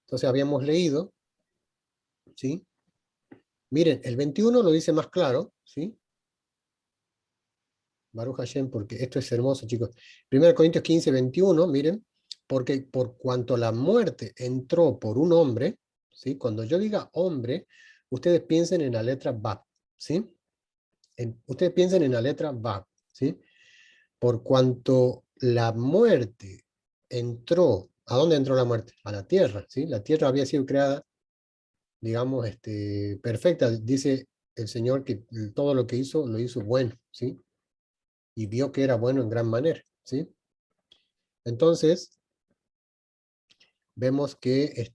Entonces habíamos leído, ¿sí? Miren, el 21 lo dice más claro, ¿sí? Baruch Hashem, porque esto es hermoso, chicos. 1 Corintios 15, 21, miren, porque por cuanto la muerte entró por un hombre, ¿sí? Cuando yo diga hombre, ustedes piensen en la letra Bab, ¿sí? Ustedes piensen en la letra Bab, ¿sí? Por cuanto la muerte entró, ¿a dónde entró la muerte? A la tierra, ¿sí? La tierra había sido creada, digamos, perfecta. Dice el Señor que todo lo que hizo, lo hizo bueno, ¿sí? Y vio que era bueno en gran manera, ¿sí? Entonces, vemos que,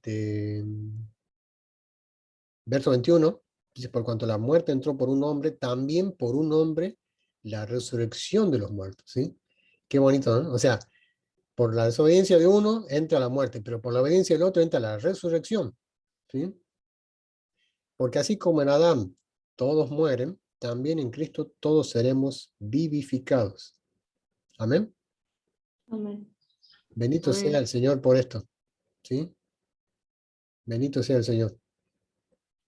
verso 21, dice, por cuanto la muerte entró por un hombre, también por un hombre la resurrección de los muertos, ¿sí? Qué bonito, ¿no? O sea, por la desobediencia de uno entra la muerte, pero por la obediencia del otro entra la resurrección, ¿sí? Porque así como en Adán todos mueren, también en Cristo todos seremos vivificados. Amén. Amén. Bendito Amén. sea el Señor por esto, ¿sí? Bendito sea el Señor.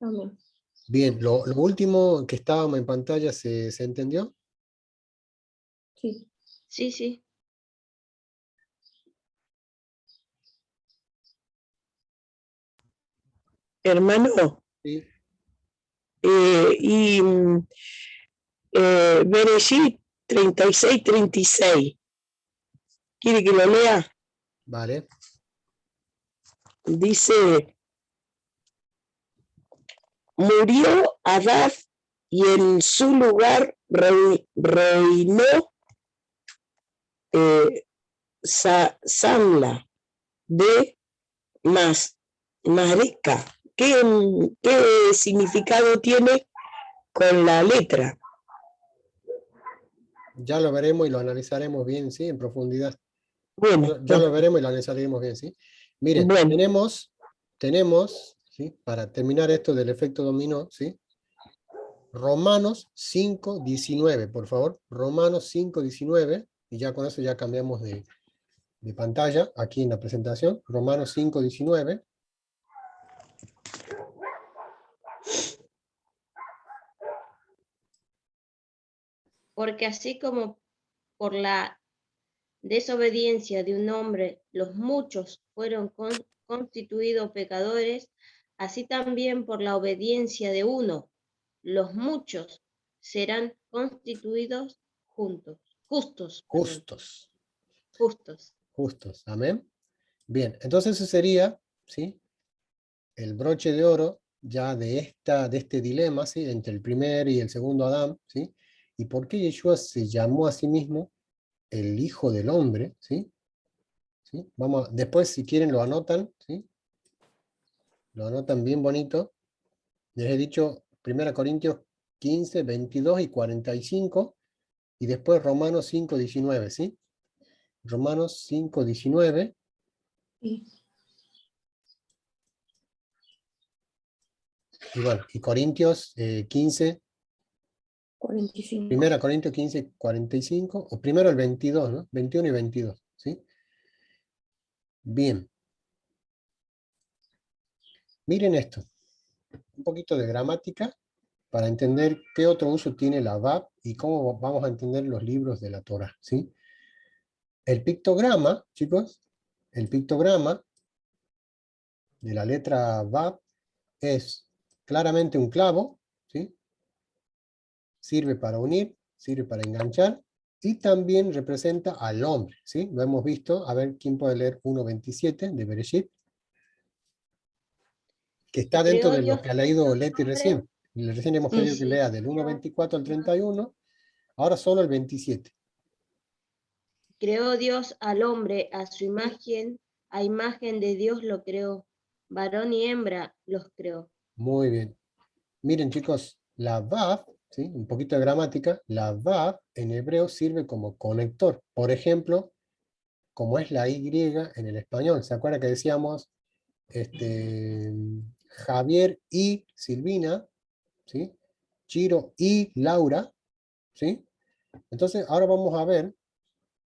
Amén. Bien, lo último que estábamos en pantalla, ¿se entendió? Sí. Sí, sí. Hermano, Sí. y Bereshit 36-36. ¿Quiere que lo lea? Vale. Dice, murió Adad y en su lugar reinó Samla de Masreca. ¿Qué significado tiene con la letra? Ya lo veremos y lo analizaremos bien, ¿sí? En profundidad. Bueno, Ya lo veremos y lo analizaremos bien, ¿sí? Miren, bueno, tenemos, ¿sí? Para terminar esto del efecto dominó, ¿sí? Romanos 5:19, por favor. Romanos 5:19, y ya con eso ya cambiamos de pantalla, aquí en la presentación. Romanos 5:19. Porque así como por la desobediencia de un hombre los muchos fueron constituidos pecadores, así también por la obediencia de uno los muchos serán constituidos justos, perdón, Justos. justos. Justos. Amén. Bien, entonces ese sería, ¿sí? El broche de oro ya de este dilema, ¿sí? Entre el primer y el segundo Adán, ¿sí? Y por qué Yeshua se llamó a sí mismo el Hijo del Hombre, ¿sí? ¿Sí? Después, si quieren, lo anotan, ¿sí? Lo anotan bien bonito. Les he dicho 1 Corintios 15, 22 y 45, y después Romanos 5, 19, ¿sí? Romanos 5, 19. Sí. Y bueno, y Corintios 15, 45. 1 Corintios 15, 45, o primero el 22, ¿no? 21 y 22, ¿sí? Bien. Miren esto, un poquito de gramática para entender qué otro uso tiene la VAB y cómo vamos a entender los libros de la Torah, ¿sí? El pictograma, chicos, el pictograma de la letra VAB es claramente un clavo, ¿sí? Sirve para unir, sirve para enganchar, y también representa al hombre, ¿sí? Lo hemos visto. A ver, ¿quién puede leer 1.27 de Bereshit? Que está dentro Creó de lo Dios que ha leído Leti al hombre. recién. Recién hemos pedido que Sí. lea del 1.24 al 31, ahora solo el 27. Creó Dios al hombre a imagen de Dios lo creó, varón y hembra los creó. Muy bien. Miren, chicos, la vav, ¿sí? Un poquito de gramática, la vav en hebreo sirve como conector. Por ejemplo, como es la Y en el español. ¿Se acuerda que decíamos Javier y Silvina, ¿sí? Chiro y Laura, ¿sí? Entonces, ahora vamos a ver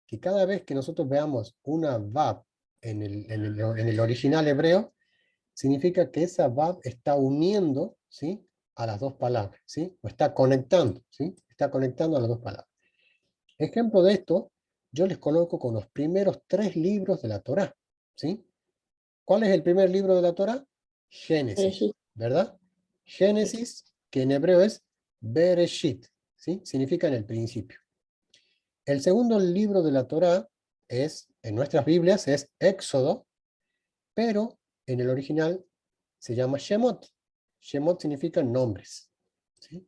que cada vez que nosotros veamos una vav en el original hebreo, significa que esa Vav está uniendo, ¿sí?, a las dos palabras, ¿sí? O está conectando, ¿sí? Está conectando a las dos palabras. Ejemplo de esto, yo les coloco con los primeros 3 libros de la Torá, ¿sí? ¿Cuál es el primer libro de la Torá? Génesis, Bereshit. ¿verdad? Génesis, que en hebreo es Bereshit, ¿sí? Significa en el principio. El segundo libro de la Torá es, en nuestras Biblias, es Éxodo, pero en el original se llama Shemot. Shemot significa nombres, ¿sí?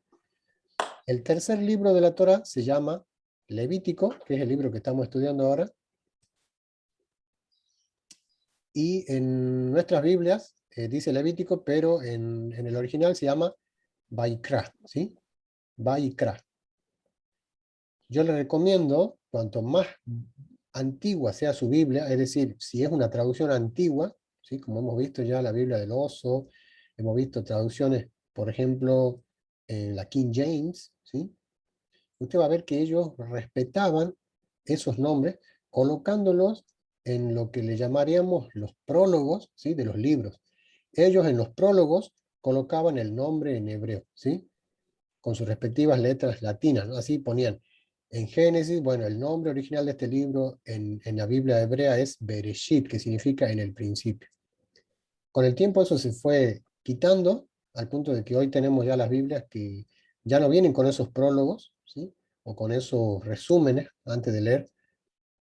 El tercer libro de la Torá se llama Levítico, que es el libro que estamos estudiando ahora. Y en nuestras Biblias dice Levítico, pero en el original se llama Vaikra, ¿sí? Vaikra. Yo le recomiendo, cuanto más antigua sea su Biblia, es decir, si es una traducción antigua, ¿sí?, como hemos visto ya la Biblia del Oso, hemos visto traducciones, por ejemplo, en la King James, ¿sí?, usted va a ver que ellos respetaban esos nombres, colocándolos en lo que le llamaríamos los prólogos, ¿sí?, de los libros. Ellos en los prólogos colocaban el nombre en hebreo, ¿sí?, con sus respectivas letras latinas, ¿no? Así ponían en Génesis, bueno, el nombre original de este libro en la Biblia hebrea es Bereshit, que significa en el principio. Con el tiempo eso se fue quitando, al punto de que hoy tenemos ya las Biblias que ya no vienen con esos prólogos, ¿sí?, o con esos resúmenes. Antes de leer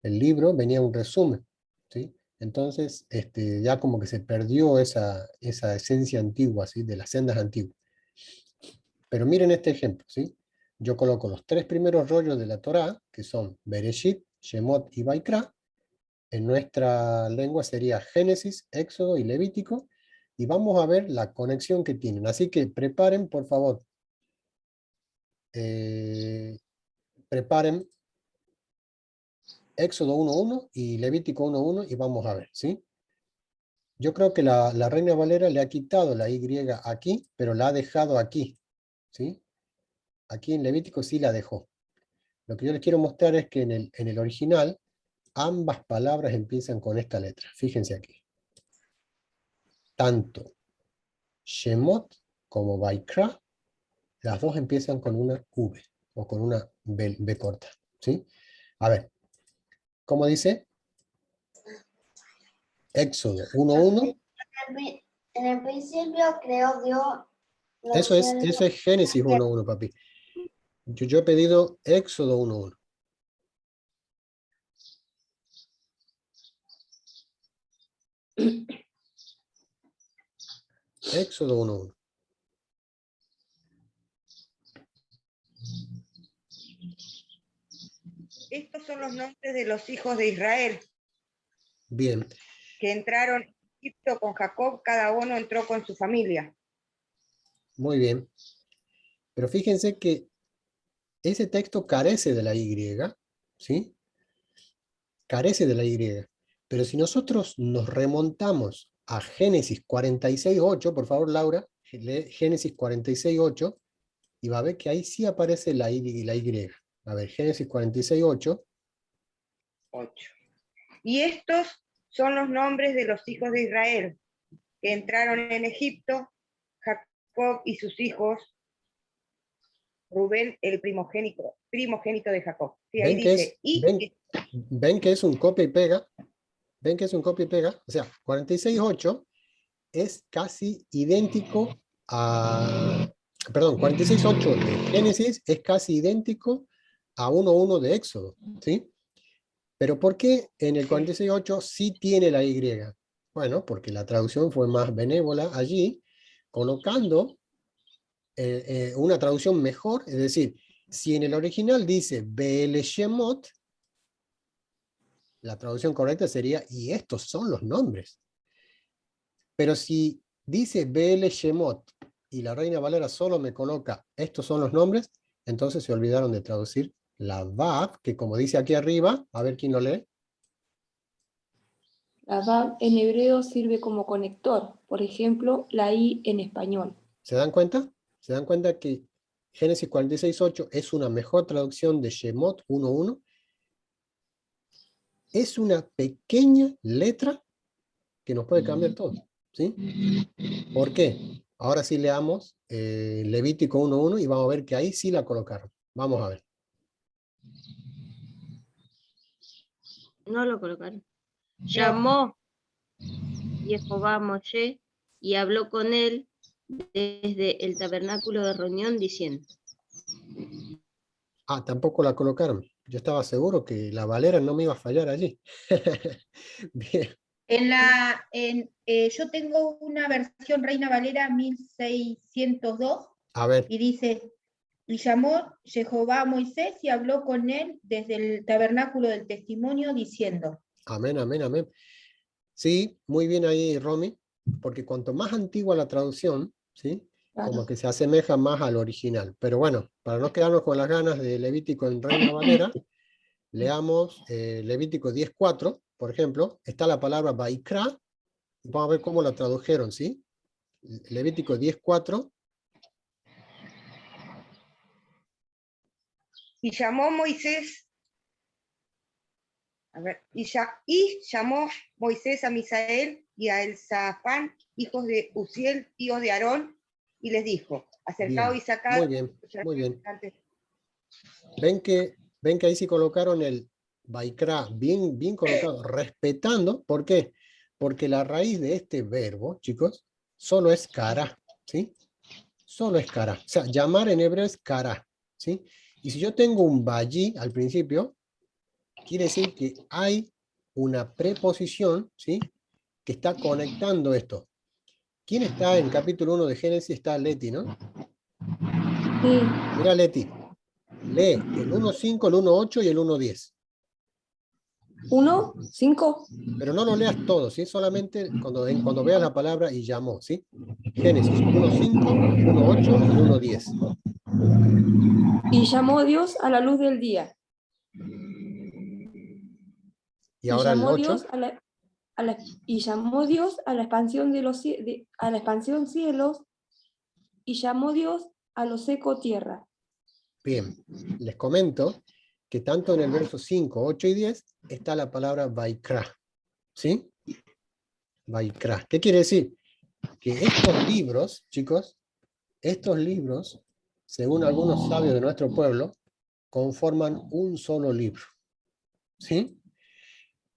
el libro venía un resumen, ¿sí? Entonces ya como que se perdió esa esencia antigua, ¿sí?, de las sendas antiguas. Pero miren este ejemplo, ¿sí? Yo coloco los 3 primeros rollos de la Torá, que son Bereshit, Shemot y Vaikra. En nuestra lengua sería Génesis, Éxodo y Levítico, y vamos a ver la conexión que tienen. Así que preparen, por favor, preparen Éxodo 1.1 y Levítico 1.1 y vamos a ver, ¿sí? Yo creo que la Reina Valera le ha quitado la Y aquí, pero la ha dejado aquí, ¿sí? Aquí en Levítico sí la dejó. Lo que yo les quiero mostrar es que en el original ambas palabras empiezan con esta letra. Fíjense aquí. Tanto Shemot como Vaikra, las dos empiezan con una V, o con una B corta, ¿sí? A ver, ¿cómo dice? Éxodo 1.1. En el principio creó Dios los Eso cielos. es Génesis 1.1, papi. Yo he pedido Éxodo 1.1. Éxodo 1.1. Estos son los nombres de los hijos de Israel Bien, que entraron en Egipto con Jacob, cada uno entró con su familia. muy bien. Pero fíjense que ese texto carece de la Y, ¿sí? Carece de la Y. Pero si nosotros nos remontamos a Génesis 46.8, por favor, Laura, lee Génesis 46.8, y va a ver que ahí sí aparece la Y. A ver, Génesis 46.8. 8. Y estos son los nombres de los hijos de Israel que entraron en Egipto, Jacob y sus hijos, Rubén, el primogénito de Jacob. Sí, ahí dice, ¿Ven que es un copia y pega? ¿Ven que es un copia y pega? O sea, 46.8 es casi idéntico a... Perdón, 46.8 de Génesis es casi idéntico a 1.1 de Éxodo, ¿sí? Pero ¿por qué en el 46.8 sí tiene la Y? Bueno, porque la traducción fue más benévola allí, colocando una traducción mejor, es decir, si en el original dice Be'ele Shemot, la traducción correcta sería, y estos son los nombres. Pero si dice Be'ele Shemot, y la Reina Valera solo me coloca, estos son los nombres, entonces se olvidaron de traducir la Vav, que como dice aquí arriba, a ver quién lo lee. La Vav en hebreo sirve como conector, por ejemplo, la I en español. ¿Se dan cuenta? ¿Se dan cuenta que Génesis 46.8 es una mejor traducción de Shemot 1.1? Es una pequeña letra que nos puede cambiar todo. ¿sí? ¿Por qué? Ahora sí leamos Levítico 1:1 y vamos a ver que ahí sí la colocaron. Vamos a ver. No lo colocaron. Llamó Jehová a Moshe y habló con él desde el tabernáculo de reunión diciendo. Ah, tampoco la colocaron. Yo estaba seguro que la Valera no me iba a fallar allí. Bien. Yo tengo una versión Reina Valera 1602 A ver, y dice, y llamó Jehová a Moisés y habló con él desde el tabernáculo del testimonio diciendo. amén, amén, amén. Sí, muy bien ahí, Romy, porque cuanto más antigua la traducción, ¿sí? Claro. Como que se asemeja más al original. Pero bueno, para no quedarnos con las ganas de Levítico en Reina Valera, leamos Levítico 10:4, por ejemplo, está la palabra Vaikra, vamos a ver cómo la tradujeron, ¿sí? Levítico 10:4. Y llamó Moisés, y llamó Moisés a Misael y a Elzafán, hijos de Uziel, tíos de Aarón, y les dijo, acercaos y Bien, sacad. muy bien, muy bien. Ven que ahí sí colocaron el Vaikra, bien, bien colocado, respetando. ¿Por qué? Porque la raíz de este verbo, chicos, solo es kara, ¿sí? Solo es kara. O sea, llamar en hebreo es kara, ¿sí? Y si yo tengo un bayi al principio, quiere decir que hay una preposición, ¿sí? Que está conectando esto. ¿Quién está en capítulo 1 de Génesis? Está Leti, ¿no? Sí. Mira, Leti, lee el 1:5, el 1:8 y el 1:10. 1, 5. Pero no lo leas todo, ¿sí? Solamente cuando veas la palabra y llamó, ¿sí? Génesis 1:5, 1:8 y 1:10. Y llamó Dios a la luz del día. Y ahora el llamó 8. Dios y llamó Dios a la expansión a la expansión cielos, y llamó Dios a lo seco tierra. Bien, les comento que tanto en el verso 5, 8 y 10 está la palabra Vaikra, ¿sí? Vaikra. ¿Qué quiere decir? Que estos libros, chicos, estos libros, según algunos sabios de nuestro pueblo, conforman un solo libro, ¿sí?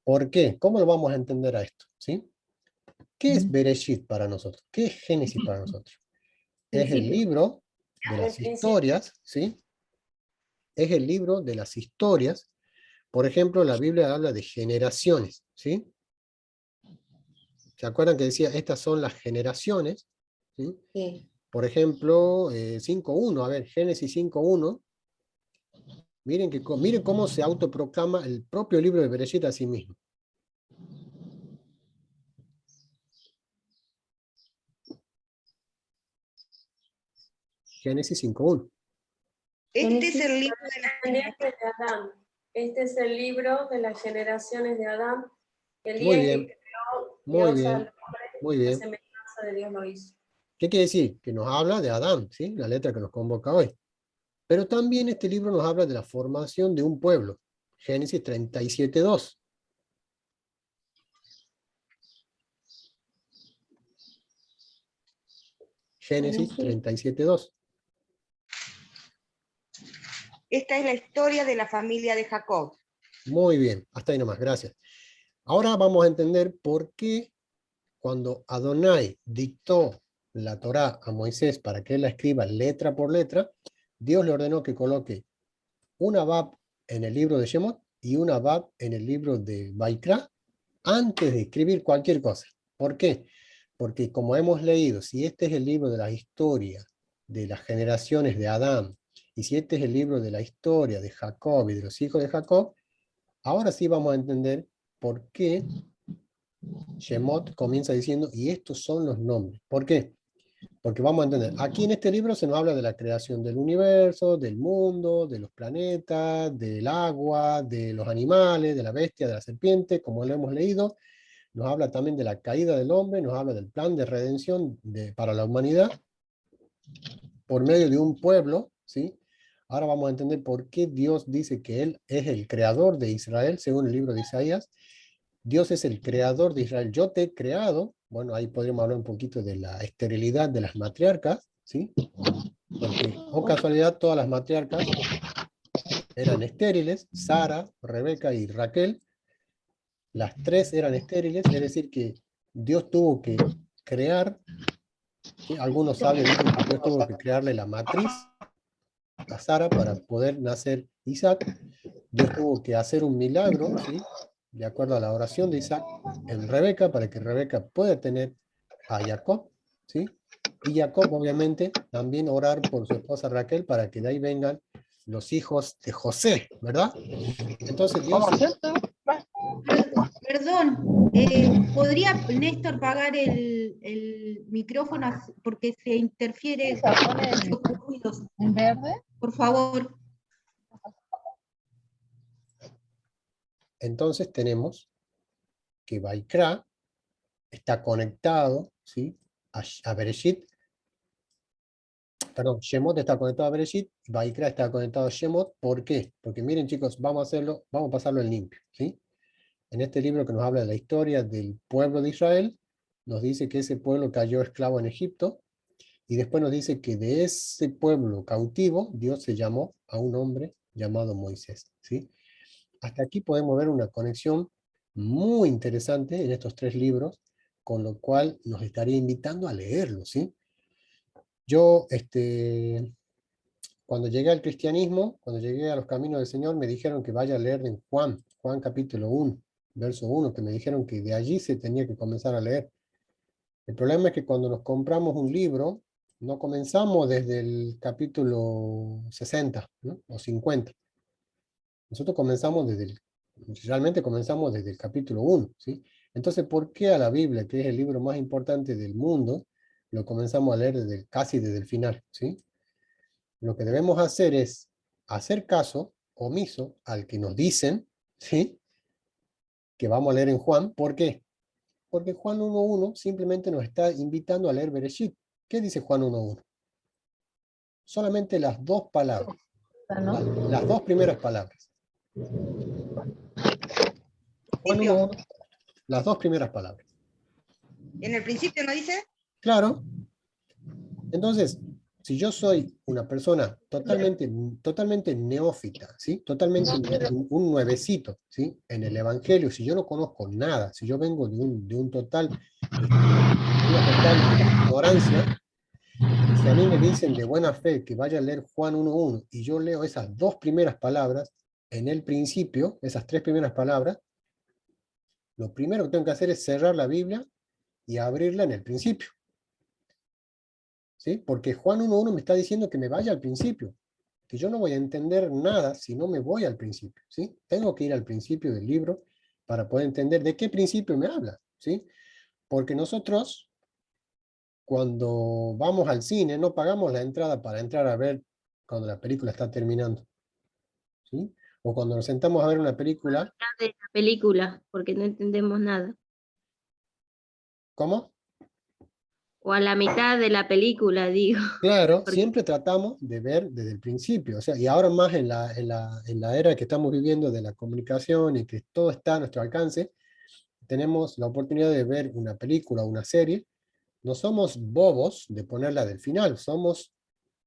¿Por qué? ¿Cómo lo vamos a entender a esto? ¿Sí? ¿Qué es Bereshit para nosotros? ¿Qué es Génesis para nosotros? Es el libro de las historias, ¿sí? Es el libro de las historias. Por ejemplo, la Biblia habla de generaciones, ¿sí? ¿Se acuerdan que decía, estas son las generaciones? ¿Sí? Sí. Por ejemplo, 5:1, a ver, Génesis 5:1. Miren cómo se autoproclama el propio libro de Bereshit a sí mismo. Génesis 5:1. Este es el libro de las Generaciones de Adán. Este es el libro de las generaciones de Adán. El Muy día en bien, que creó muy Dios al bien, hombre, muy la bien. semejanza de Dios lo hizo. ¿Qué quiere decir? Que nos habla de Adán, ¿sí? La letra que nos convoca hoy. Pero también este libro nos habla de la formación de un pueblo. Génesis 37:2. Génesis 37:2. Esta es la historia de la familia de Jacob. Muy bien, hasta ahí nomás, gracias. Ahora vamos a entender por qué cuando Adonai dictó la Torá a Moisés para que él la escriba letra por letra, Dios le ordenó que coloque una Bab en el libro de Shemot y una Bab en el libro de Vaikra antes de escribir cualquier cosa. ¿Por qué? Porque como hemos leído, si este es el libro de la historia de las generaciones de Adán, y si este es el libro de la historia de Jacob y de los hijos de Jacob, ahora sí vamos a entender por qué Shemot comienza diciendo, y estos son los nombres. ¿Por qué? Porque vamos a entender, aquí en este libro se nos habla de la creación del universo, del mundo, de los planetas, del agua, de los animales, de la bestia, de la serpiente, como lo hemos leído. Nos habla también de la caída del hombre, nos habla del plan de redención para la humanidad por medio de un pueblo, ¿sí? Ahora vamos a entender por qué Dios dice que Él es el creador de Israel, según el libro de Isaías. Dios es el creador de Israel. Yo te he creado, bueno, ahí podríamos hablar un poquito de la esterilidad de las matriarcas, ¿sí? Porque, o casualidad, todas las matriarcas eran estériles, Sara, Rebeca y Raquel, las tres eran estériles, es decir que Dios tuvo que crear, ¿sí? Algunos sabios dicen que Dios tuvo que crearle la matriz a Sara para poder nacer Isaac. Dios tuvo que hacer un milagro, ¿sí? De acuerdo a la oración de Isaac, en Rebeca, para que Rebeca pueda tener a Jacob, ¿sí? Y Jacob, obviamente, también orar por su esposa Raquel para que de ahí vengan los hijos de José, ¿verdad? Entonces Dios... Perdón, ¿podría Néstor pagar el micrófono porque se interfiere mucho con ruidos? ¿En verde? Por favor. Entonces tenemos que Baikra está conectado, ¿sí? a Bereshit. Perdón, Shemot está conectado a Bereshit, Baikra está conectado a Shemot. ¿Por qué? Porque miren chicos, vamos a pasarlo en limpio, ¿sí? En este libro que nos habla de la historia del pueblo de Israel, nos dice que ese pueblo cayó esclavo en Egipto, y después nos dice que de ese pueblo cautivo, Dios se llamó a un hombre llamado Moisés, ¿sí? Hasta aquí podemos ver una conexión muy interesante en estos tres libros, con lo cual nos estaría invitando a leerlos, ¿sí? Yo, cuando llegué al cristianismo, cuando llegué a los caminos del Señor, me dijeron que vaya a leer en Juan capítulo 1, verso 1, que me dijeron que de allí se tenía que comenzar a leer. El problema es que cuando nos compramos un libro, no comenzamos desde el capítulo 60, ¿no? O 50. Nosotros realmente comenzamos desde el capítulo 1, ¿sí? Entonces, ¿por qué a la Biblia, que es el libro más importante del mundo, lo comenzamos a leer casi desde el final, ¿sí? Lo que debemos hacer es hacer caso omiso al que nos dicen, ¿sí? Que vamos a leer en Juan. ¿Por qué? Porque Juan 1.1 simplemente nos está invitando a leer Bereshit. ¿Qué dice Juan 1.1? Solamente las dos palabras, las dos primeras palabras. Juan 1.1, las dos primeras palabras. ¿En el principio no dice? Claro. Entonces, si yo soy una persona totalmente neófita, ¿sí? Totalmente un nuevecito, ¿sí? En el Evangelio, si yo no conozco nada, si yo vengo de una total ignorancia, y si a mí me dicen de buena fe que vaya a leer Juan 1.1 y yo leo esas dos primeras palabras en el principio, esas tres primeras palabras, lo primero que tengo que hacer es cerrar la Biblia y abrirla en el principio. ¿Sí? Porque Juan 1.1 me está diciendo que me vaya al principio, que yo no voy a entender nada si no me voy al principio, ¿sí? Tengo que ir al principio del libro para poder entender de qué principio me habla, ¿sí? Porque nosotros, cuando vamos al cine, no pagamos la entrada para entrar a ver cuando la película está terminando, ¿sí? O cuando nos sentamos a ver una película... De la película, porque no entendemos nada. ¿Cómo? O a la mitad de la película, digo. Claro, Porque siempre tratamos de ver desde el principio, o sea, y ahora más en la era que estamos viviendo de la comunicación y que todo está a nuestro alcance, tenemos la oportunidad de ver una película o una serie. No somos bobos de ponerla del final, somos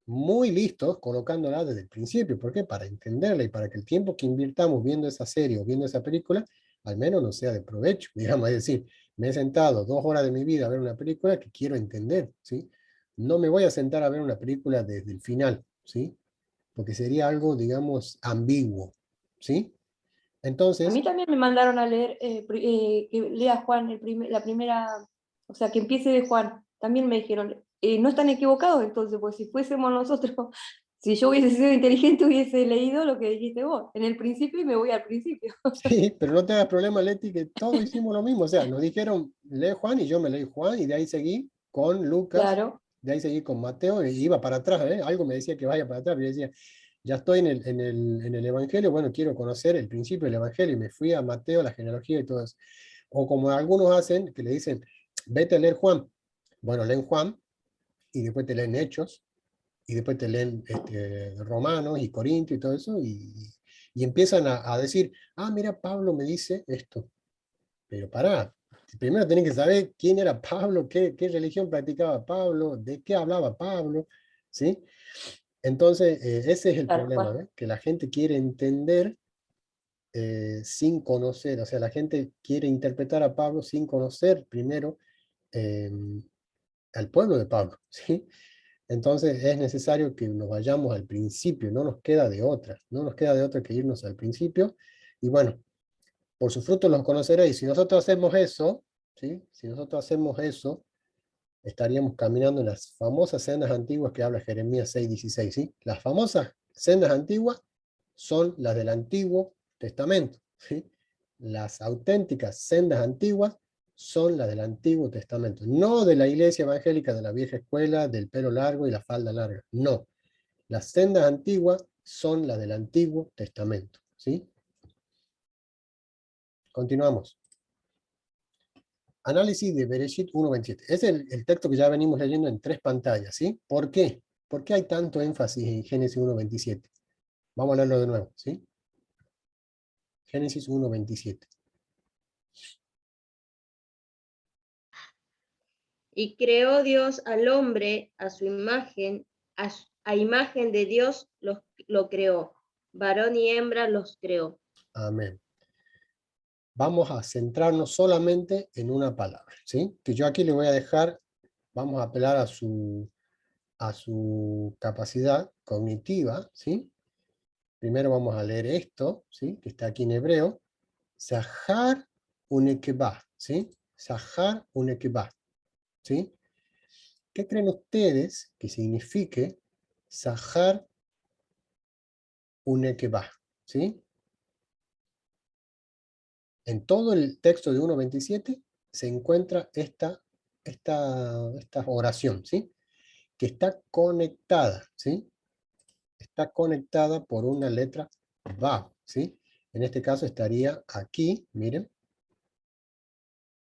muy listos colocándola desde el principio. ¿Por qué? Para entenderla y para que el tiempo que invirtamos viendo esa serie o viendo esa película, al menos nos sea de provecho, digamos, es decir, me he sentado 2 horas de mi vida a ver una película que quiero entender, ¿sí? No me voy a sentar a ver una película desde el final, ¿sí? Porque sería algo, digamos, ambiguo, ¿sí? A Entonces, mí también me mandaron a leer, que lea Juan, la primera, o sea, que empiece de Juan. También me dijeron, no están equivocados entonces, pues si fuésemos nosotros, si yo hubiese sido inteligente hubiese leído lo que dijiste vos, en el principio y me voy al principio. sí, pero no te hagas problema, Leti, que todos hicimos lo mismo. O sea, nos dijeron, lee Juan, y yo me leí Juan, y de ahí seguí con Lucas, Claro. de ahí seguí con Mateo, y iba para atrás, ¿eh? Algo me decía que vaya para atrás, pero yo decía, ya estoy en el Evangelio, bueno, quiero conocer el principio del Evangelio, y me fui a Mateo, la genealogía y todo eso. O como algunos hacen, que le dicen, vete a leer Juan. Bueno, leen Juan, y después te leen Hechos, y después te leen Romanos y Corintios y todo eso, y empiezan a decir, ah, mira, Pablo me dice esto. Pero pará, primero tienen que saber quién era Pablo, qué religión practicaba Pablo, de qué hablaba Pablo, ¿sí? Entonces, ese es el Tal problema, cual. ¿ves? Que la gente quiere entender sin conocer, o sea, la gente quiere interpretar a Pablo sin conocer primero eh, al pueblo de Pablo, ¿sí? Entonces es necesario que nos vayamos al principio, no nos queda de otra, no nos queda de otra que irnos al principio, y bueno, por sus frutos los conoceréis. Si nosotros hacemos eso, ¿sí? Si nosotros hacemos eso, estaríamos caminando en las famosas sendas antiguas que habla Jeremías 6:16, ¿sí? Las famosas sendas antiguas son las del Antiguo Testamento, ¿sí? Las auténticas sendas antiguas son las del Antiguo Testamento, no de la iglesia evangélica de la vieja escuela, del pelo largo y la falda larga, no. Las sendas antiguas son las del Antiguo Testamento, ¿sí? Continuamos. Análisis de Bereshit 1:27. Es el texto que ya venimos leyendo en 3 pantallas, ¿sí? ¿Por qué? ¿Por qué hay tanto énfasis en Génesis 1:27? Vamos a leerlo de nuevo, ¿sí? Génesis 1:27. Y creó Dios al hombre a su imagen, a imagen de Dios lo creó. Varón y hembra los creó. Amén. Vamos a centrarnos solamente en una palabra, ¿sí? Que yo aquí le voy a dejar, vamos a apelar a su capacidad cognitiva, ¿sí? Primero vamos a leer esto, ¿sí? Que está aquí en hebreo. Sahar unekeba, ¿sí? Sahar unekeba, ¿sí? ¿Qué creen ustedes que signifique Sahar unekeba, ¿sí? En todo el texto de 1:27 se encuentra esta oración, ¿sí? Que está conectada, ¿sí? Está conectada por una letra Vav, ¿sí? En este caso estaría aquí, miren,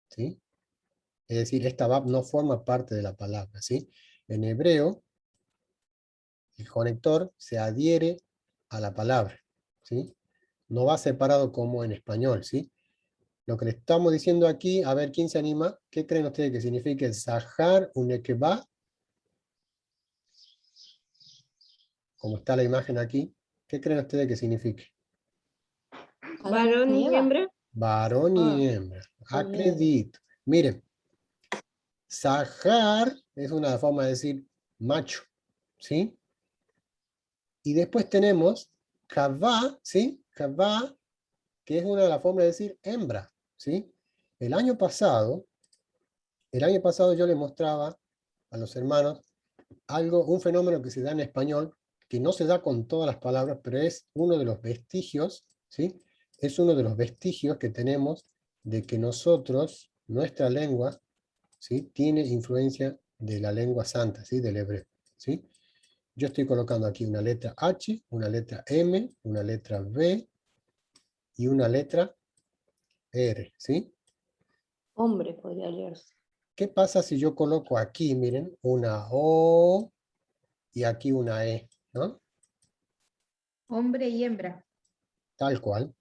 ¿sí? Es decir, esta Vav no forma parte de la palabra, ¿sí? En hebreo, el conector se adhiere a la palabra, ¿sí? No va separado como en español, ¿sí? Lo que le estamos diciendo aquí, a ver, ¿quién se anima? ¿Qué creen ustedes que significa Sahar Unekeba? Como está la imagen aquí, ¿qué creen ustedes que signifique? Adán Varón y y Eva. hembra. Varón y hembra. Varón y hembra. Acredito. Miren, Sahar es una forma de decir macho, ¿sí? Y después tenemos Kavá, ¿sí? Kavá, que es una de las formas de decir hembra, ¿sí? El año pasado yo les mostraba a los hermanos un fenómeno que se da en español, que no se da con todas las palabras, pero es uno de los vestigios, ¿sí? Es uno de los vestigios que tenemos de que nosotros, nuestra lengua, ¿sí? Tiene influencia de la lengua santa, ¿sí? Del hebreo, ¿sí? Yo estoy colocando aquí una letra H, una letra M, una letra B y una letra R, ¿sí? Hombre podría leerse. ¿Qué pasa si yo coloco aquí, miren, una O y aquí una E, ¿no? Hombre y hembra. Tal cual.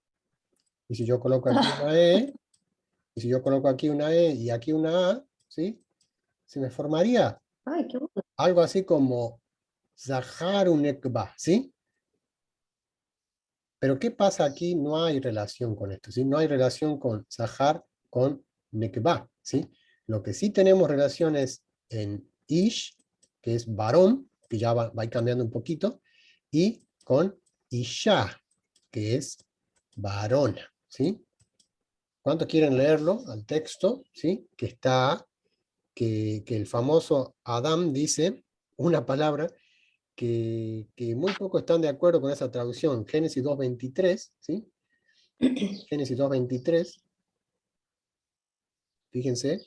Y si yo coloco aquí una E, y si yo coloco aquí una E y aquí una A, ¿sí? Se me formaría Ay, qué bueno. algo así como Zaharunekba, ¿sí? Pero ¿qué pasa aquí? No hay relación con esto, ¿sí? No hay relación con Zahar con Nekba, ¿sí? Lo que sí tenemos relación es en Ish, que es varón, que ya va a ir cambiando un poquito, y con Isha, que es varona, ¿sí? ¿Cuántos quieren leerlo al texto? ¿Sí? Que está, que el famoso Adam dice una palabra que muy pocos están de acuerdo con esa traducción. Génesis 2:23, ¿sí? Génesis 2:23. Fíjense.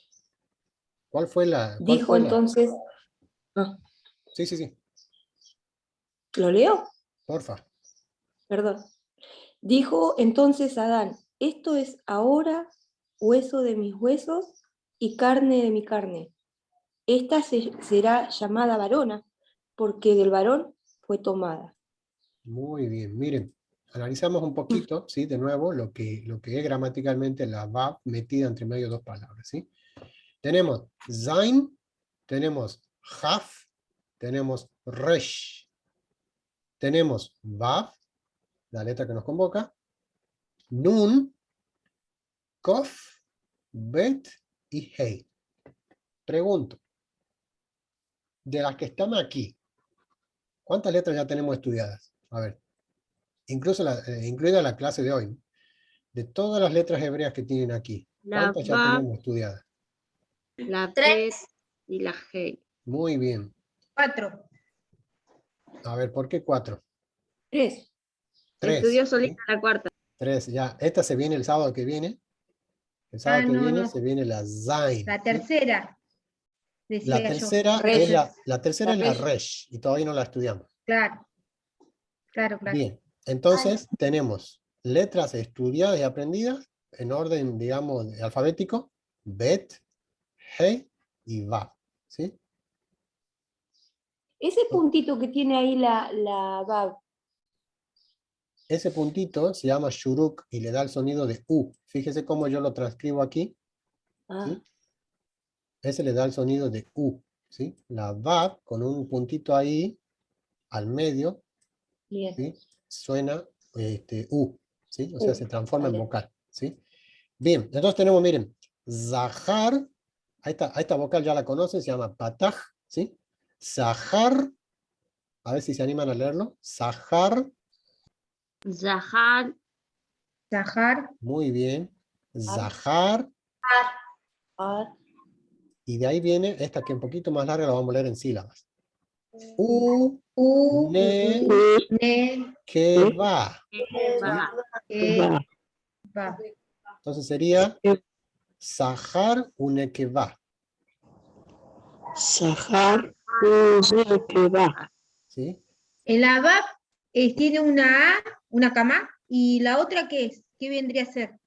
¿Cuál fue la? Dijo entonces, ah, Sí, sí, sí. ¿lo leo? Porfa. Perdón. Dijo entonces Adán, esto es ahora hueso de mis huesos y carne de mi carne. Esta será llamada varona, porque del varón fue tomada. Muy bien. Miren. Analizamos un poquito, ¿sí? De nuevo, lo que es gramaticalmente la vav metida entre medio de dos palabras, ¿sí? Tenemos sein, tenemos haf, tenemos resh, tenemos vav, la letra que nos convoca, nun, kof, bet y hey. Pregunto, de las que están aquí, ¿cuántas letras ya tenemos estudiadas? A ver, incluso incluida la clase de hoy, ¿no? De todas las letras hebreas que tienen aquí, La ¿cuántas ya Vav, tenemos estudiadas? la Bet Tres. y la Hey. Muy bien. 4. A ver, ¿por qué 4? 3. Estudió 3. solita la cuarta. 3, ya. Esta se viene el sábado que viene. El sábado Ah, que no, viene no. se viene la Zain. La ¿sí? tercera, La decía yo. tercera Resh. es la tercera La es la Resh. Resh, y todavía no la estudiamos. Claro, claro, claro. Bien, entonces tenemos letras estudiadas y aprendidas en orden, digamos, alfabético: Bet, He y Vav. ¿Sí? Ese puntito que tiene ahí la Vav, Ese puntito se llama Shuruk y le da el sonido de U. Fíjese cómo yo lo transcribo aquí. ah, ¿Sí? Ese le da el sonido de U. ¿Sí? La Vav con un puntito ahí al medio, bien. ¿sí? Suena U. ¿Sí? O sea, se transforma en vale. vocal. ¿Sí? Bien, entonces tenemos, miren, Zahar, a esta vocal ya la conocen, se llama Pataj, ¿sí? Zahar, a ver si se animan a leerlo. Zahar, Zahar, Zahar, muy bien. Zahar, Ah, y de ahí viene esta que es un poquito más larga, la vamos a leer en sílabas. U, U, ne, Ne, que va. va. E, Va. Entonces sería Zahar, une que va. Sahar, que va. ¿Sí? El ABAP tiene una A, una cama, y la otra ¿qué es? ¿Qué vendría a ser?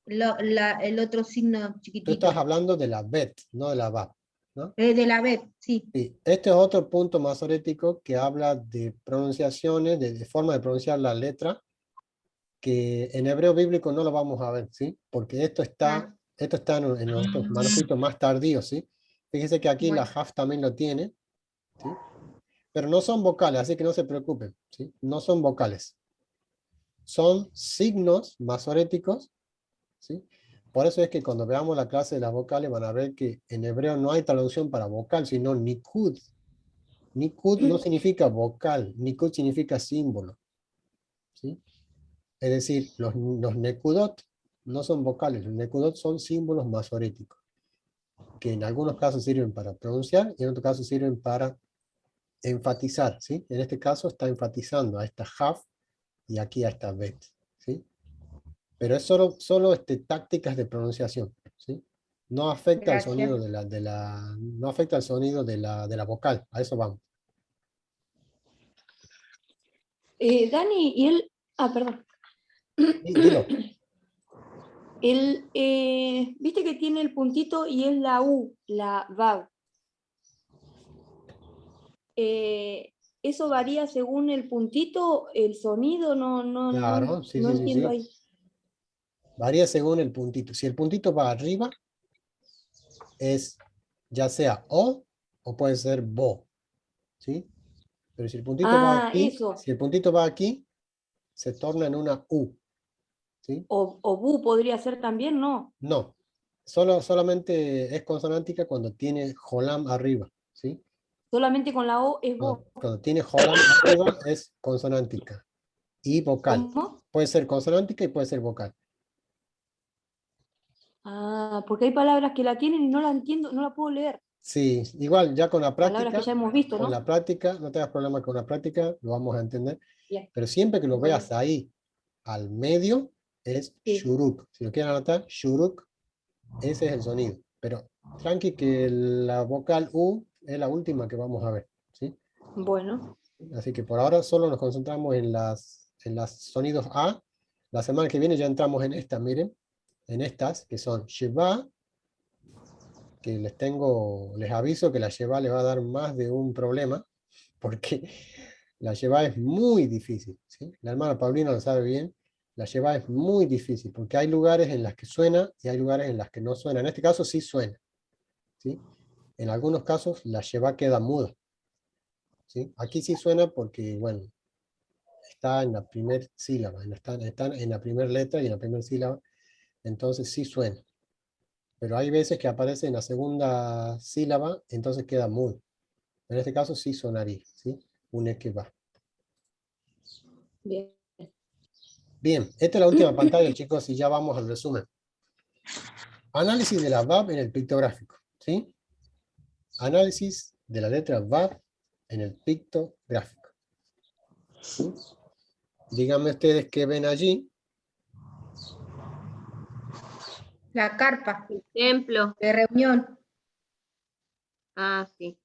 El otro signo Tú chiquitito. estás hablando de la bet, no de la va, ¿no? De la B, sí. Sí, este es otro punto masorético que habla de pronunciaciones, de forma de pronunciar la letra, que en hebreo bíblico no lo vamos a ver, ¿sí? Porque esto está en los otros manuscritos más tardíos, ¿sí? Fíjese que aquí la Bueno. Haf también lo tiene, ¿sí? Pero no son vocales, así que no se preocupen, ¿sí? No son vocales. Son signos masoréticos, ¿sí? Por eso es que cuando veamos la clase de las vocales van a ver que en hebreo no hay traducción para vocal, sino nikud. Nikud no significa vocal, nikud significa símbolo. ¿Sí? Es decir, los nekudot no son vocales, los nekudot son símbolos masoréticos, que en algunos casos sirven para pronunciar y en otros casos sirven para enfatizar. ¿Sí? En este caso está enfatizando a esta haf y aquí a esta bet. ¿Sí? Pero es solo tácticas de pronunciación. ¿Sí? No afecta al sonido no afecta al sonido de la vocal. A eso vamos. Dani, y él, perdón. Dilo. Viste que tiene el puntito y es la U, la Vav. ¿Eso varía según el puntito, el sonido? No Claro, sí, sí, sí, entiendo sí. ahí. Varía según el puntito. Si el puntito va arriba, es ya sea O puede ser Bo. ¿Sí? Pero si el puntito va aquí, Eso. si el puntito va aquí, se torna en una U. ¿Sí? O Bu podría ser también, ¿no? No. Solamente es consonántica cuando tiene Jolam arriba. ¿Sí? Solamente con la O es Bo. Cuando tiene Jolam arriba es consonántica. Y vocal. ¿Cómo? Puede ser consonántica y puede ser vocal. Porque hay palabras que la tienen y no la entiendo, no la puedo leer. Sí, igual ya con la Palabras práctica, que ya hemos visto, con ¿no? la práctica, no tengas problema con la práctica, lo vamos a entender. Bien. Pero siempre que lo Bueno. veas ahí, al medio, es Sí. shuruk. Si lo quieren anotar, shuruk, ese es el sonido. Pero tranqui que la vocal U es la última que vamos a ver. ¿Sí? Bueno. Así que por ahora solo nos concentramos en las sonidos A. La semana que viene ya entramos en estas, miren. En estas, que son Sheba, que les aviso que la Sheba le va a dar más de un problema, porque la Sheba es muy difícil, ¿sí? ¿sí? La hermana Paulina lo sabe bien. La lleva es muy difícil, porque hay lugares en los que suena y hay lugares en los que no suena. En este caso sí suena, ¿sí? En algunos casos la lleva queda muda, ¿sí? Aquí sí suena porque, bueno, está en la primera sílaba, está en la primera letra y en la primera sílaba, entonces sí suena. Pero hay veces que aparece en la segunda sílaba, entonces queda mudo. En este caso sí sonaría, ¿sí? Un equeva. Bien. Bien, esta es la última pantalla, chicos, y ya vamos al resumen. Análisis de la VAB en el pictográfico, ¿sí? Análisis de la letra VAB en el pictográfico, ¿sí? Díganme ustedes qué ven allí. La carpa Templo. de reunión. Ah, sí.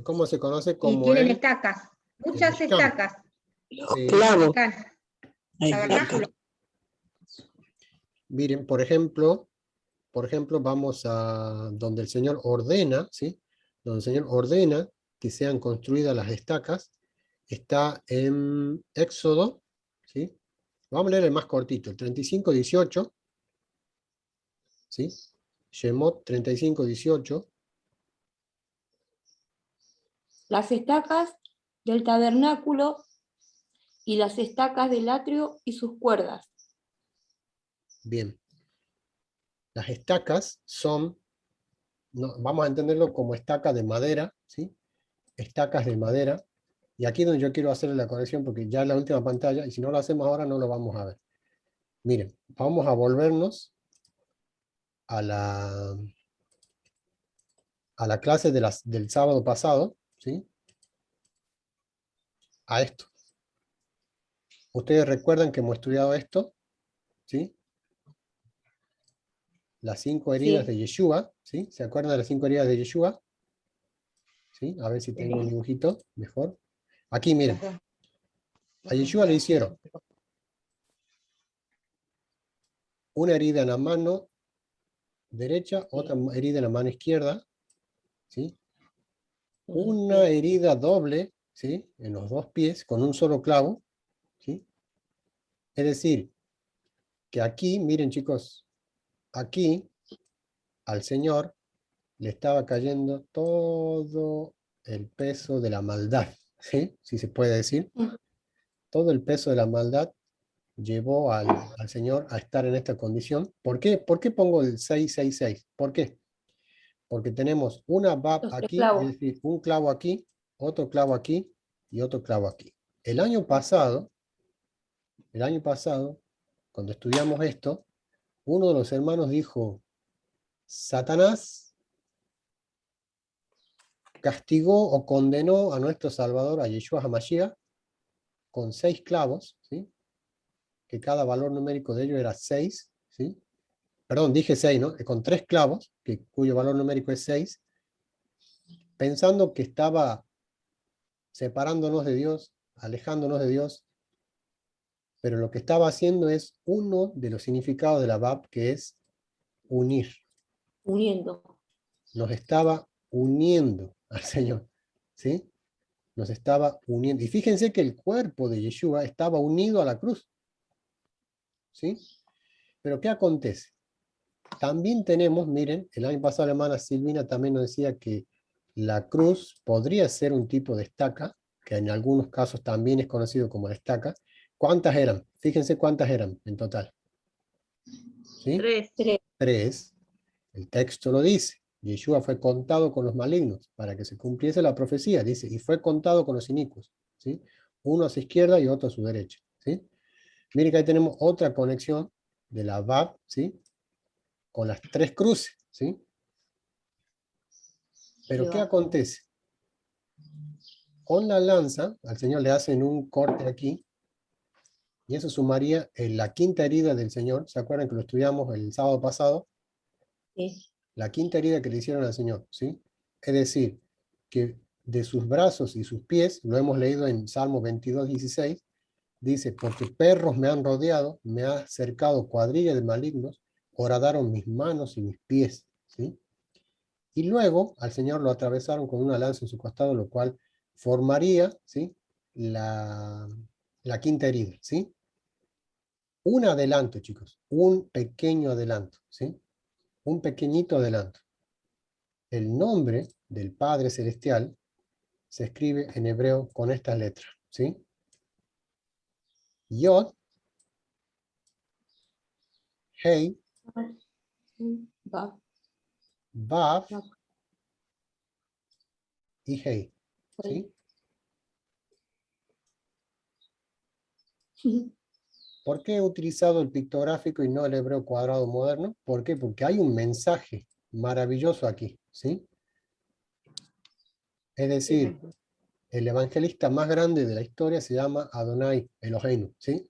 ¿Cómo se conoce Y como tienen el estacas. Muchas Mishkan? estacas. Sí. Clavo. Mishkan, Ahí tabernáculo. Miren, por ejemplo, vamos a donde el Señor ordena, ¿sí? Donde el Señor ordena que sean construidas las estacas, está en Éxodo, ¿sí? Vamos a leer el más cortito, el 35:18, ¿sí? Shemot 35:18. Las estacas del tabernáculo y las estacas del atrio y sus cuerdas. Bien. Las estacas son, vamos a entenderlo como estacas de madera, ¿sí? Estacas de madera. Y aquí es donde yo quiero hacer la corrección, porque ya es la última pantalla, y si no lo hacemos ahora no lo vamos a ver. Miren, vamos a volvernos a la clase del sábado pasado, ¿sí? A esto. Ustedes recuerdan que hemos estudiado esto, ¿sí? Las 5 heridas de Yeshua, ¿sí? ¿Se acuerdan de las 5 heridas de Yeshua? ¿Sí? A ver si tengo un dibujito mejor. Aquí, miren. A Yeshua le hicieron una herida en la mano derecha, otra herida en la mano izquierda, ¿sí? Una herida doble, ¿sí? En los dos pies, con un solo clavo, ¿sí? Es decir, que aquí, miren chicos, aquí al Señor le estaba cayendo todo el peso de la maldad, ¿sí? Si se puede decir. Todo el peso de la maldad llevó al Señor a estar en esta condición. ¿Por qué? ¿Por qué pongo el 666? ¿Por qué? Porque tenemos una bab Los tres aquí, clavos. es decir, un clavo aquí, otro clavo aquí y otro clavo aquí. El año pasado, cuando estudiamos esto, uno de los hermanos dijo, Satanás castigó o condenó a nuestro Salvador, a Yeshua HaMashiach, con 6 clavos, ¿sí? Que cada valor numérico de ellos era 6, ¿sí? Perdón, dije 6, ¿no? Con 3 clavos, cuyo valor numérico es 6, pensando que estaba separándonos de Dios, alejándonos de Dios, pero lo que estaba haciendo es uno de los significados de la Bab, que es unir. Uniendo. Nos estaba uniendo al Señor, ¿sí? Nos estaba uniendo. Y fíjense que el cuerpo de Yeshua estaba unido a la cruz, ¿sí? Pero ¿qué acontece? También tenemos, miren, el año pasado la hermana Silvina también nos decía que la cruz podría ser un tipo de estaca, que en algunos casos también es conocido como la estaca. ¿Cuántas eran? Fíjense cuántas eran en total. ¿Sí? 3. 3. El texto lo dice. Yeshua fue contado con los malignos para que se cumpliese la profecía, dice, y fue contado con los inicuos, ¿sí? Uno a su izquierda y otro a su derecha, ¿sí? Miren que ahí tenemos otra conexión de la Bab, ¿sí? Con las 3 cruces, ¿sí? Pero ¿qué acontece? Con la lanza, al Señor le hacen un corte aquí, y eso sumaría en la quinta herida del Señor. ¿Se acuerdan que lo estudiamos el sábado pasado? Sí. La quinta herida que le hicieron al Señor, ¿sí? Es decir, que de sus brazos y sus pies, lo hemos leído en Salmo 22:16, dice, porque perros me han rodeado, me ha cercado cuadrilla de malignos, horadaron mis manos y mis pies, ¿sí? Y luego al Señor lo atravesaron con una lanza en su costado, lo cual formaría, ¿sí? la quinta herida, ¿sí? Un adelanto, chicos, un pequeño adelanto, ¿sí? Un pequeñito adelanto. El nombre del Padre Celestial se escribe en hebreo con estas letras, ¿sí? Yod, Hei, Va. Vav Va. y Hei, ¿sí? ¿Por qué he utilizado el pictográfico y no el hebreo cuadrado moderno? ¿Por qué? Porque hay un mensaje maravilloso aquí, ¿sí? Es decir, el evangelista más grande de la historia se llama Adonai Eloheinu, ¿sí?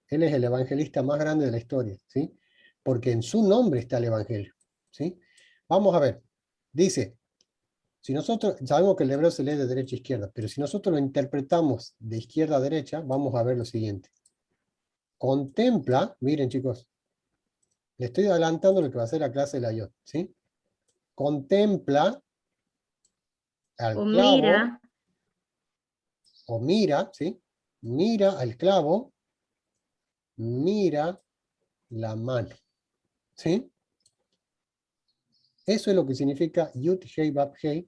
Él es el evangelista más grande de la historia, ¿sí? Porque en su nombre está el evangelio, ¿sí? Vamos a ver, dice, si nosotros, sabemos que el hebreo se lee de derecha a izquierda, pero si nosotros lo interpretamos de izquierda a derecha, vamos a ver lo siguiente. Contempla, miren chicos, le estoy adelantando lo que va a ser la clase de la Yod, ¿sí? Contempla al O clavo, mira, o mira, ¿sí? Mira al clavo, mira la mano, ¿sí? Eso es lo que significa Yud Hei Vav Hei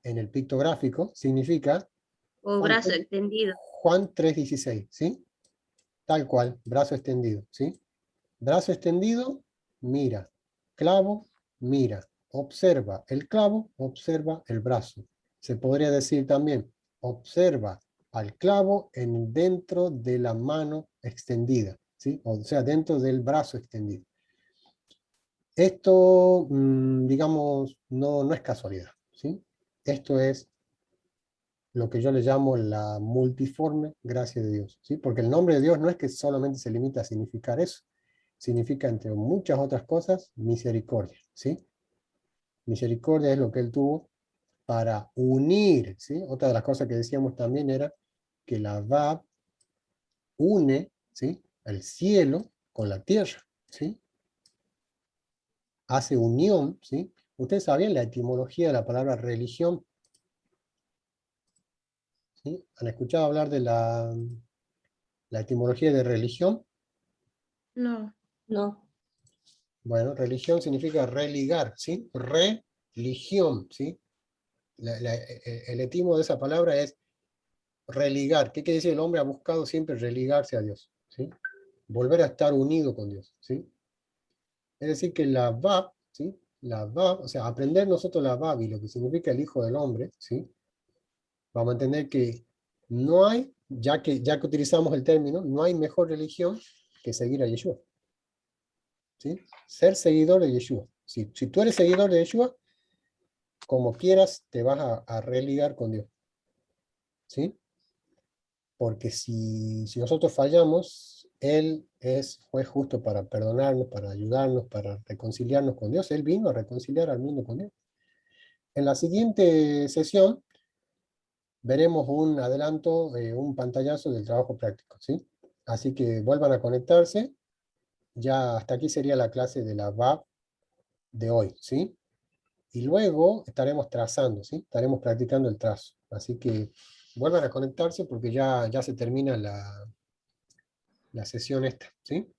en el pictográfico, significa o brazo extendido. Juan 3:16, ¿sí? Tal cual, brazo extendido, ¿sí? Brazo extendido, mira. Clavo, mira. Observa el clavo, observa el brazo. Se podría decir también, observa al clavo dentro de la mano extendida, ¿sí? O sea, dentro del brazo extendido. Esto, digamos, no es casualidad, ¿sí? Esto es lo que yo le llamo la multiforme gracia de Dios, ¿sí? Porque el nombre de Dios no es que solamente se limita a significar eso, significa, entre muchas otras cosas, misericordia, ¿sí? Misericordia es lo que Él tuvo para unir, ¿sí? Otra de las cosas que decíamos también era que la Vav une, ¿sí? El cielo con la tierra, ¿sí? Hace unión, ¿sí? Ustedes sabían la etimología de la palabra religión, ¿sí? ¿Han escuchado hablar de la etimología de religión? No. No. Bueno, religión significa religar, ¿sí? Religión, ¿sí? El etimo de esa palabra es religar. ¿Qué quiere decir? El hombre ha buscado siempre religarse a Dios, ¿sí? Volver a estar unido con Dios, ¿sí? Es decir, que la Vav, ¿sí? La Vav, o sea, aprender nosotros la Vav y lo que significa el Hijo del Hombre, ¿sí? Vamos a entender que no hay, ya que utilizamos el término, no hay mejor religión que seguir a Yeshua, ¿sí? Ser seguidor de Yeshua. Si tú eres seguidor de Yeshua, como quieras, te vas a religar con Dios, ¿sí? Porque si nosotros fallamos, Él fue justo para perdonarnos, para ayudarnos, para reconciliarnos con Dios. Él vino a reconciliar al mundo con Dios. En la siguiente sesión veremos un adelanto, un pantallazo del trabajo práctico, ¿sí? Así que vuelvan a conectarse. Ya hasta aquí sería la clase de la VAP de hoy, ¿sí? Y luego estaremos trazando, ¿sí? Estaremos practicando el trazo. Así que vuelvan a conectarse porque ya se termina la sesión esta, ¿sí?